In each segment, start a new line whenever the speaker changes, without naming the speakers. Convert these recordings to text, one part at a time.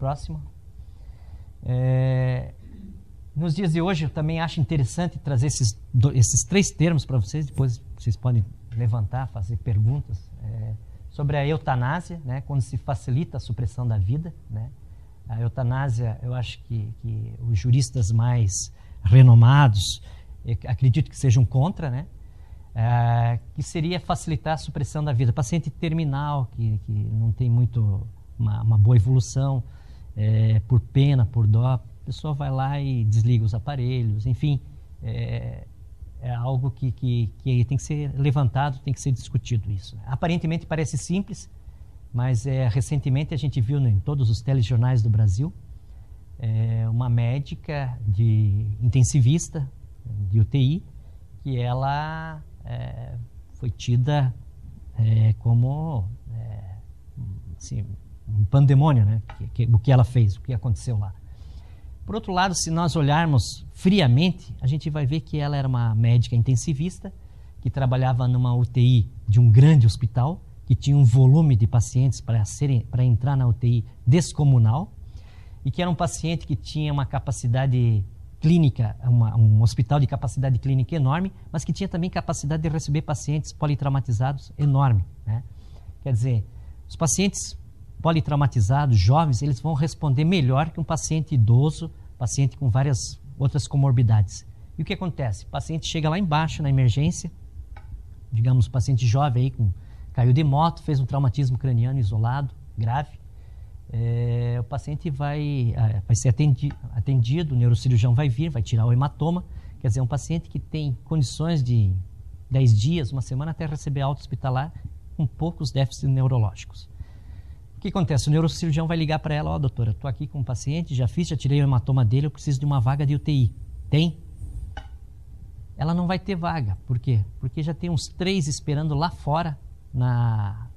Próximo. Nos dias de hoje, eu também acho interessante trazer esses 3 termos para vocês, depois vocês podem levantar, fazer perguntas, sobre a eutanásia, né, quando se facilita a supressão da vida, né. A eutanásia, eu acho que os juristas mais renomados, acredito que sejam contra, né, que seria facilitar a supressão da vida. Paciente terminal, que não tem muito uma boa evolução, por pena, por dó, a pessoa vai lá e desliga os aparelhos, enfim, é algo que tem que ser levantado, tem que ser discutido isso, né? Aparentemente parece simples, mas recentemente a gente viu, né, em todos os telejornais do Brasil, uma médica intensivista de UTI, que ela foi tida como assim, um pandemônio, né? O que ela fez, o que aconteceu lá. Por outro lado, se nós olharmos friamente, a gente vai ver que ela era uma médica intensivista que trabalhava numa UTI de um grande hospital, que tinha um volume de pacientes para entrar na UTI descomunal, e que era um paciente que tinha uma capacidade clínica, um hospital de capacidade clínica enorme, mas que tinha também capacidade de receber pacientes politraumatizados enorme, né? Quer dizer, os pacientes politraumatizados, jovens, eles vão responder melhor que um paciente idoso, paciente com várias outras comorbidades. E o que acontece? O paciente chega lá embaixo na emergência, digamos, paciente jovem aí, caiu de moto, fez um traumatismo craniano isolado, grave. O paciente vai ser atendido, o neurocirurgião vai vir, vai tirar o hematoma. Quer dizer, um paciente que tem condições de 10 dias, uma semana, até receber alta hospitalar, com poucos déficits neurológicos. O que acontece? O neurocirurgião vai ligar para ela: ó, doutora, estou aqui com um paciente, já tirei o hematoma dele, eu preciso de uma vaga de UTI. Tem? Ela não vai ter vaga. Por quê? Porque já tem uns 3 esperando lá fora, na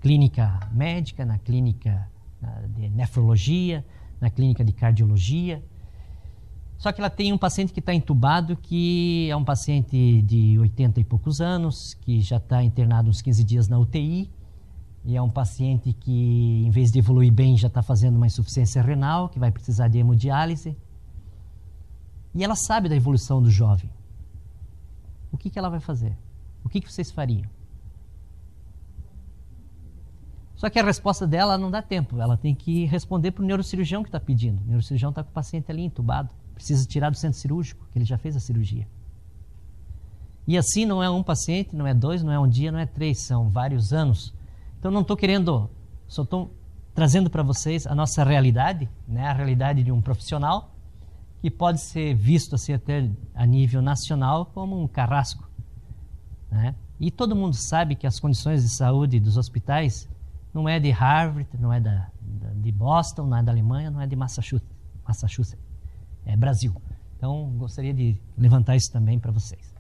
clínica médica, na clínica de nefrologia, na clínica de cardiologia. Só que ela tem um paciente que está entubado, que é um paciente de 80 e poucos anos, que já está internado uns 15 dias na UTI, e é um paciente que, em vez de evoluir bem, já está fazendo uma insuficiência renal, que vai precisar de hemodiálise. E ela sabe da evolução do jovem. O que ela vai fazer? O que vocês fariam? Só que a resposta dela não dá tempo. Ela tem que responder para o neurocirurgião que está pedindo. O neurocirurgião está com o paciente ali entubado. Precisa tirar do centro cirúrgico, que ele já fez a cirurgia. E assim não é um paciente, não é 2, não é um dia, não é 3, são vários anos. Então não estou querendo, só estou trazendo para vocês a nossa realidade, né? A realidade de um profissional que pode ser visto assim, até a nível nacional como um carrasco, né? E todo mundo sabe que as condições de saúde dos hospitais não é de Harvard, não é de Boston, não é da Alemanha, não é de Massachusetts, é Brasil. Então gostaria de levantar isso também para vocês.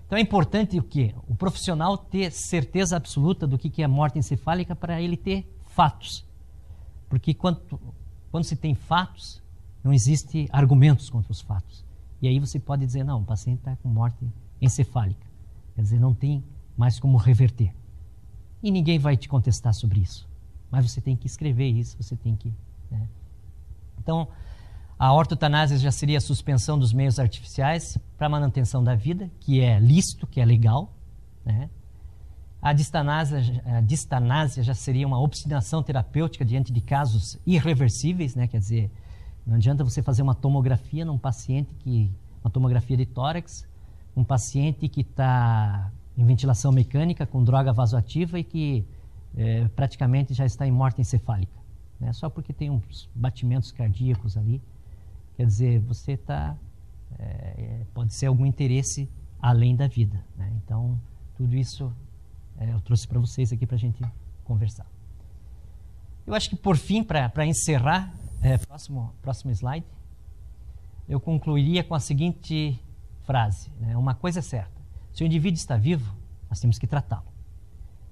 Então é importante o quê? O profissional ter certeza absoluta do que é morte encefálica para ele ter fatos. Porque quando se tem fatos, não existe argumentos contra os fatos. E aí você pode dizer, não, o paciente está com morte encefálica. Quer dizer, não tem mais como reverter. E ninguém vai te contestar sobre isso. Mas você tem que escrever isso, você tem que... né? Então, a ortotanásia já seria a suspensão dos meios artificiais para a manutenção da vida, que é lícito, que é legal, né? A distanásia já seria uma obstinação terapêutica diante de casos irreversíveis, né? Quer dizer, não adianta você fazer uma tomografia num paciente uma tomografia de tórax, um paciente que está em ventilação mecânica com droga vasoativa e que praticamente já está em morte encefálica, né? Só porque tem uns batimentos cardíacos ali. Quer dizer, você pode ser algum interesse além da vida, né? Então, tudo isso eu trouxe para vocês aqui para a gente conversar. Eu acho que, por fim, para encerrar, próximo slide, eu concluiria com a seguinte frase, né? Uma coisa é certa: se o indivíduo está vivo, nós temos que tratá-lo.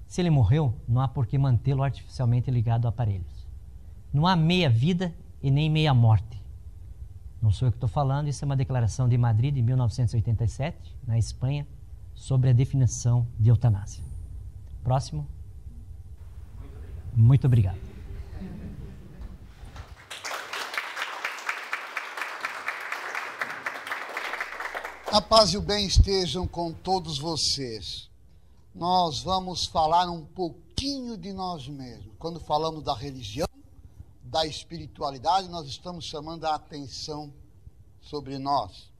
Se ele morreu, não há por que mantê-lo artificialmente ligado a aparelhos. Não há meia vida e nem meia morte. Não sou eu que estou falando, isso é uma declaração de Madrid de 1987, na Espanha, sobre a definição de eutanásia. Próximo. Muito obrigado.
A paz e o bem estejam com todos vocês. Nós vamos falar um pouquinho de nós mesmos. Quando falamos da religião, da espiritualidade, nós estamos chamando a atenção sobre nós.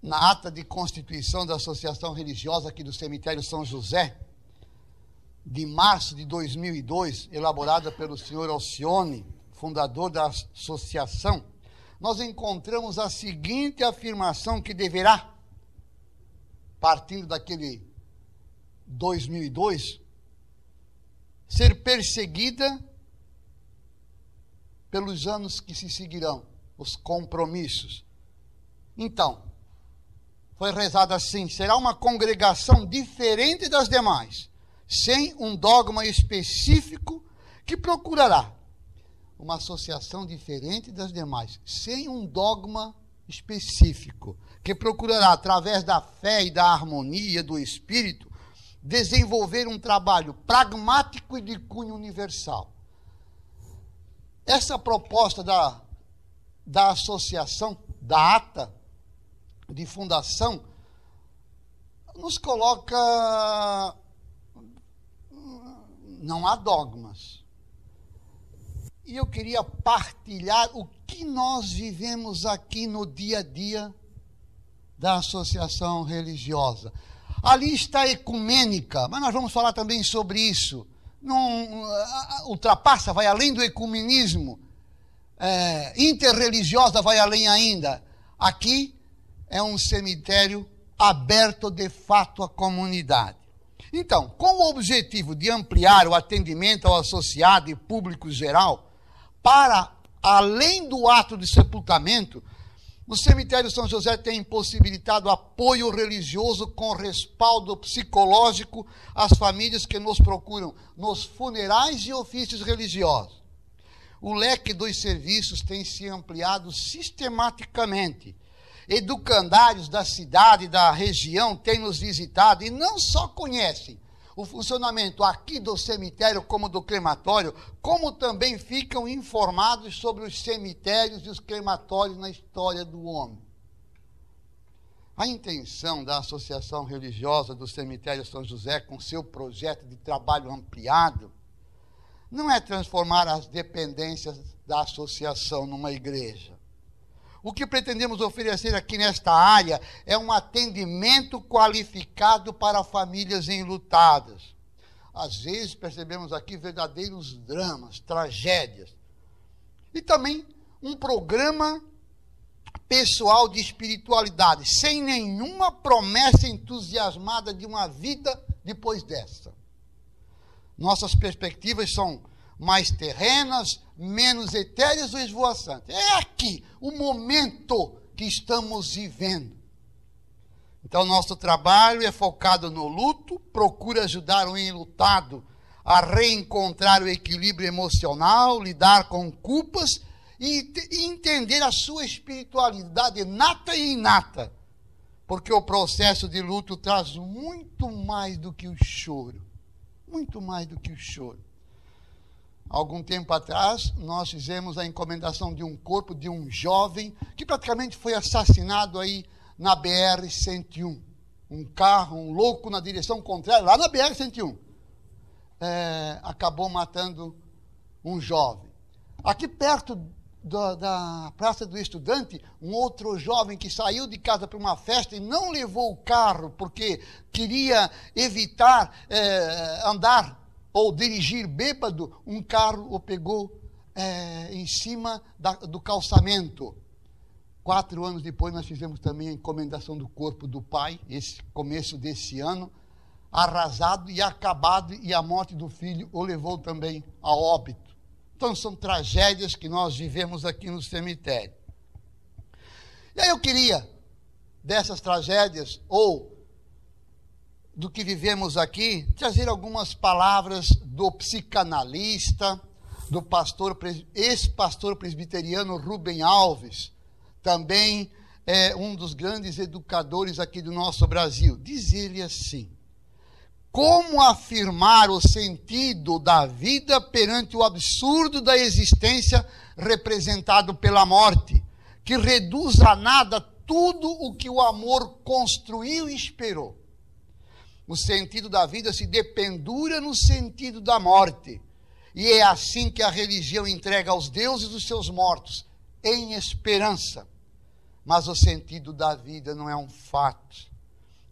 Na ata de constituição da Associação Religiosa aqui do Cemitério São José, de março de 2002, elaborada pelo senhor Alcione, fundador da associação, nós encontramos a seguinte afirmação que deverá, partindo daquele 2002, ser perseguida pelos anos que se seguirão, os compromissos. Então, foi rezado assim: será uma congregação diferente das demais, sem um dogma específico, que procurará uma associação diferente das demais, sem um dogma específico, que procurará, através da fé e da harmonia do espírito, desenvolver um trabalho pragmático e de cunho universal. Essa proposta da associação, da ata de fundação, nos coloca... Não há dogmas. E eu queria partilhar o que nós vivemos aqui no dia a dia da associação religiosa. Ali está a ecumênica, mas nós vamos falar também sobre isso. Não ultrapassa, vai além do ecumenismo. Interreligiosa vai além ainda. Aqui é um cemitério aberto de fato à comunidade. Então, com o objetivo de ampliar o atendimento ao associado e público geral, para além do ato de sepultamento, o cemitério São José tem possibilitado apoio religioso com respaldo psicológico às famílias que nos procuram nos funerais e ofícios religiosos. O leque dos serviços tem se ampliado sistematicamente. Educandários da cidade e da região têm nos visitado e não só conhecem o funcionamento aqui do cemitério como do crematório, como também ficam informados sobre os cemitérios e os crematórios na história do homem. A intenção da Associação Religiosa do Cemitério São José, com seu projeto de trabalho ampliado, não é transformar as dependências da associação numa igreja. O que pretendemos oferecer aqui nesta área é um atendimento qualificado para famílias enlutadas. Às vezes percebemos aqui verdadeiros dramas, tragédias. E também um programa pessoal de espiritualidade, sem nenhuma promessa entusiasmada de uma vida depois dessa. Nossas perspectivas são mais terrenas, menos etéreas ou esvoaçantes. É aqui o momento que estamos vivendo. Então, nosso trabalho é focado no luto, procura ajudar o enlutado a reencontrar o equilíbrio emocional, lidar com culpas e entender a sua espiritualidade nata e inata. Porque o processo de luto traz muito mais do que o choro. Muito mais do que o choro. Algum tempo atrás, nós fizemos a encomendação de um corpo de um jovem que praticamente foi assassinado aí na BR-101. Um carro, um louco na direção contrária, lá na BR-101. Acabou matando um jovem. Aqui perto da Praça do Estudante, um outro jovem que saiu de casa para uma festa e não levou o carro porque queria evitar andar ou dirigir bêbado, um carro o pegou em cima do calçamento. 4 anos depois nós fizemos também a encomendação do corpo do pai, esse começo desse ano, arrasado e acabado, e a morte do filho o levou também a óbito. Então são tragédias que nós vivemos aqui no cemitério. E aí eu queria, dessas tragédias, ou do que vivemos aqui, trazer algumas palavras do psicanalista, do ex-pastor presbiteriano Rubem Alves, também um dos grandes educadores aqui do nosso Brasil. Diz ele assim: como afirmar o sentido da vida perante o absurdo da existência representado pela morte? que reduz a nada tudo o que o amor construiu e esperou. O sentido da vida se dependura no sentido da morte. E é assim que a religião entrega aos deuses os seus mortos, em esperança. Mas o sentido da vida não é um fato.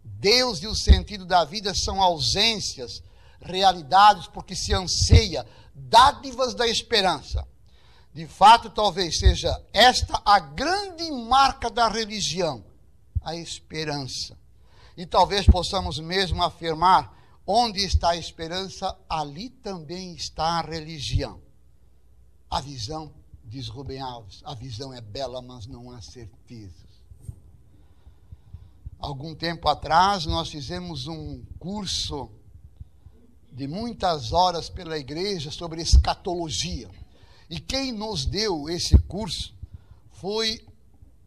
Deus e o sentido da vida são ausências, realidades, porque se anseia dádivas da esperança. De fato, talvez seja esta a grande marca da religião, a esperança. E talvez possamos mesmo afirmar, onde está a esperança, ali também está a religião. A visão, diz Rubem Alves, a visão é bela, mas não há certezas. Algum tempo atrás, nós fizemos um curso de muitas horas pela igreja sobre escatologia. E quem nos deu esse curso foi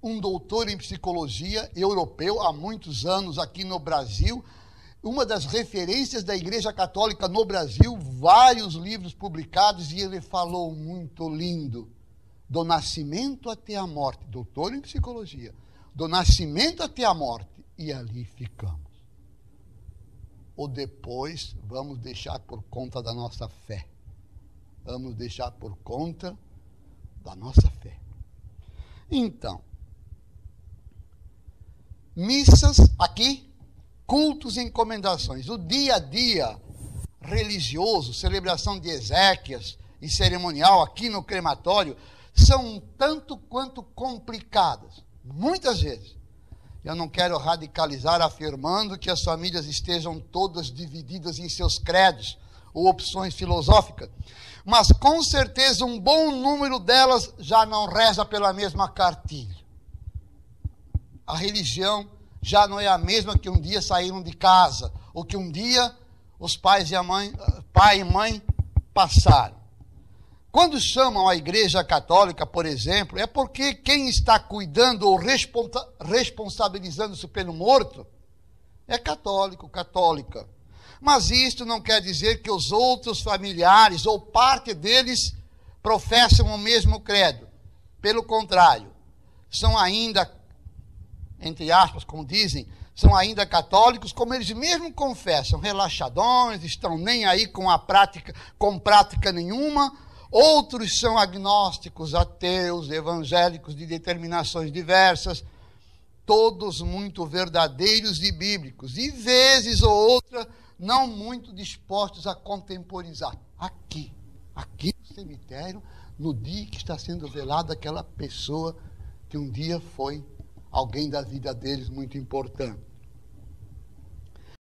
um doutor em psicologia europeu, há muitos anos aqui no Brasil, uma das referências da Igreja Católica no Brasil, vários livros publicados, e ele falou muito lindo, do nascimento até a morte, doutor em psicologia, do nascimento até a morte, e ali ficamos. Ou depois vamos deixar por conta da nossa fé. Vamos deixar por conta da nossa fé. Então, missas aqui, cultos e encomendações. O dia a dia religioso, celebração de exéquias e cerimonial aqui no crematório, são um tanto quanto complicadas. Muitas vezes. Eu não quero radicalizar afirmando que as famílias estejam todas divididas em seus credos ou opções filosóficas, mas com certeza um bom número delas já não reza pela mesma cartilha. A religião já não é a mesma que um dia saíram de casa, ou que um dia os pai e mãe passaram. Quando chamam a Igreja Católica, por exemplo, é porque quem está cuidando ou responsabilizando-se pelo morto é católico, católica. Mas isto não quer dizer que os outros familiares ou parte deles professam o mesmo credo. Pelo contrário, são ainda, entre aspas, como dizem, são ainda católicos, como eles mesmos confessam, relaxadões, estão nem aí com prática nenhuma. Outros são agnósticos, ateus, evangélicos de determinações diversas, todos muito verdadeiros e bíblicos, e vezes ou outra não muito dispostos a contemporizar. Aqui no cemitério, no dia que está sendo velada aquela pessoa que um dia foi alguém da vida deles muito importante.